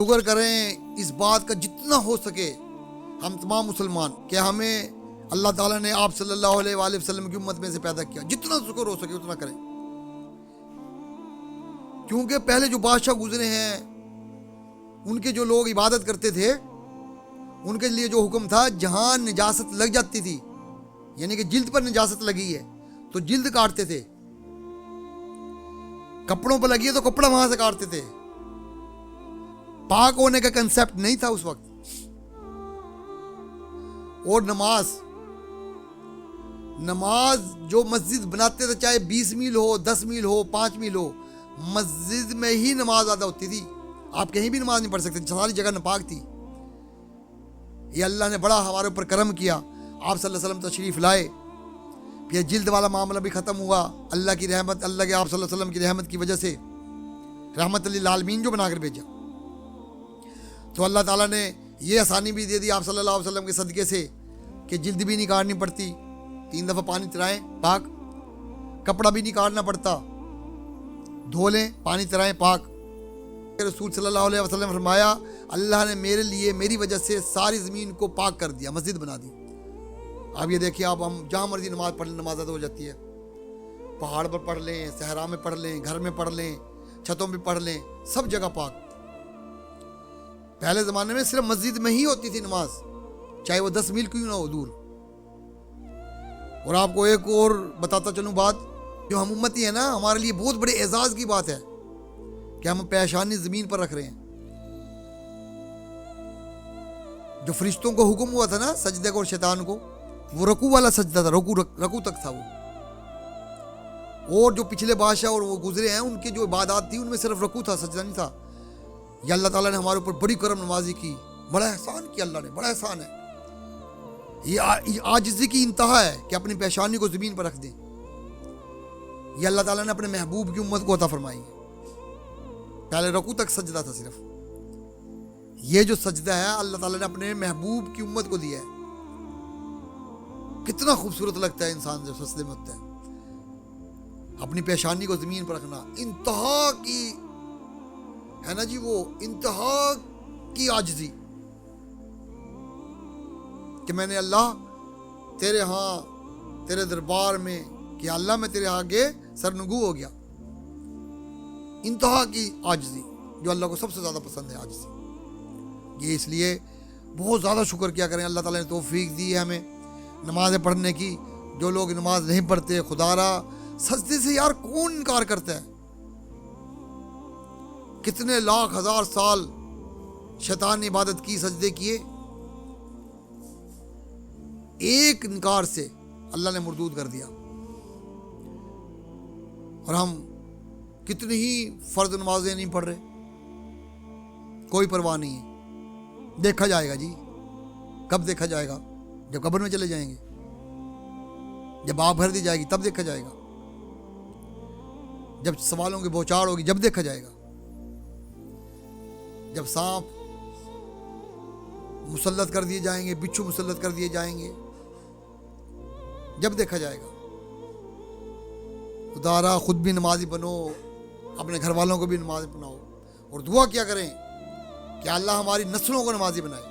شکر کریں اس بات کا جتنا ہو سکے ہم تمام مسلمان کہ ہمیں اللہ تعالیٰ نے آپ صلی اللہ علیہ وآلہ وسلم کی امت میں سے پیدا کیا. جتنا شکر ہو سکے اتنا کریں، کیونکہ پہلے جو بادشاہ گزرے ہیں ان کے جو لوگ عبادت کرتے تھے ان کے لیے جو حکم تھا جہاں نجاست لگ جاتی تھی، یعنی کہ جلد پر نجاست لگی ہے تو جلد کاٹتے تھے، کپڑوں پر لگی ہے تو کپڑا وہاں سے کاٹتے تھے. پاک ہونے کا کنسیپٹ نہیں تھا اس وقت. اور نماز جو مسجد بناتے تھے، چاہے 20 میل ہو، 10 میل ہو، 5 میل ہو، مسجد میں ہی نماز ادا ہوتی تھی. آپ کہیں بھی نماز نہیں پڑھ سکتے، ساری جگہ ناپاک تھی. یہ اللہ نے بڑا ہمارے اوپر کرم کیا. آپ صلی اللہ علیہ وسلم تشریف لائے، یہ جلد والا معاملہ بھی ختم ہوا. اللہ کی رحمت، اللہ کے آپ صلی اللہ علیہ وسلم کی رحمت کی وجہ سے، رحمت للعالمین جو بنا کر بھیجا، تو اللہ تعالیٰ نے یہ آسانی بھی دے دی آپ صلی اللہ علیہ وسلم کے صدقے سے کہ جلد بھی نہیں کاٹنی پڑتی، 3 دفعہ پانی ترائیں پاک، کپڑا بھی نہیں کاٹنا پڑتا، دھو لیں پانی ترائیں پاک. رسول صلی اللہ علیہ وسلم فرمایا اللہ نے میرے لیے میری وجہ سے ساری زمین کو پاک کر دیا، مسجد بنا دی. اب یہ دیکھیے، آپ ہم جہاں مرضی نماز پڑھ لیں نماز ادا ہو جاتی ہے. پہاڑ پر پڑھ لیں، صحرا میں پڑھ لیں، گھر میں پڑھ لیں، چھتوں پہ پڑھ لیں، سب جگہ پاک. پہلے زمانے میں صرف مسجد میں ہی ہوتی تھی نماز، چاہے وہ 10 میل کیوں نہ ہو دور. اور آپ کو ایک اور بتاتا چلوں بات، جو ہم امتی ہیں نا، ہمارے لیے بہت بڑے اعزاز کی بات ہے کہ ہم پیشانی زمین پر رکھ رہے ہیں. جو فرشتوں کو حکم ہوا تھا نا سجدے کو اور شیطان کو، وہ رکوع والا سجدہ تھا، رکوع تک تھا وہ. اور جو پچھلے بادشاہ اور وہ گزرے ہیں ان کی جو عبادات تھی ان میں صرف رکوع تھا، سجدہ نہیں تھا. یہ اللہ تعالیٰ نے ہمارے اوپر بڑی کرم نوازی کی، بڑا احسان کیا اللہ نے، بڑا احسان ہے. یہ عاجزی کی انتہا ہے کہ اپنی پیشانی کو زمین پر رکھ دیں. یہ اللہ تعالیٰ نے اپنے محبوب کی امت کو عطا فرمائی ہے. پہلے رکوع تک سجدہ تھا صرف، یہ جو سجدہ ہے اللہ تعالیٰ نے اپنے محبوب کی امت کو دیا ہے. کتنا خوبصورت لگتا ہے انسان جب سجدے میں ہوتا ہے. اپنی پیشانی کو زمین پر رکھنا انتہا کی ہے نا جی، وہ انتہا کی عاجزی کہ میں نے اللہ تیرے ہاں تیرے دربار میں کہ اللہ میں تیرے آگے سرنگو ہو گیا. انتہا کی عاجزی جو اللہ کو سب سے زیادہ پسند ہے عاجزی. یہ اس لیے بہت زیادہ شکر کیا کریں. اللہ تعالیٰ نے توفیق دی ہے ہمیں نمازیں پڑھنے کی. جو لوگ نماز نہیں پڑھتے، خدا را سجدے سے یار کون انکار کرتا ہے؟ کتنے لاکھ ہزار سال شیطان نے عبادت کی، سجدے کیے، ایک انکار سے اللہ نے مردود کر دیا. اور ہم کتنی ہی فرض نمازیں نہیں پڑھ رہے، کوئی پرواہ نہیں ہے. دیکھا جائے گا جی. کب دیکھا جائے گا؟ جب قبر میں چلے جائیں گے، جب آگ بھر دی جائے گی تب دیکھا جائے گا، جب سوالوں کی بوچھاڑ ہوگی جب دیکھا جائے گا، جب سانپ مسلط کر دیے جائیں گے، بچھو مسلط کر دیے جائیں گے، جب دیکھا جائے گا. خدا را خود بھی نمازی بنو، اپنے گھر والوں کو بھی نمازی بناؤ، اور دعا کیا کریں کہ اللہ ہماری نسلوں کو نمازی بنائے.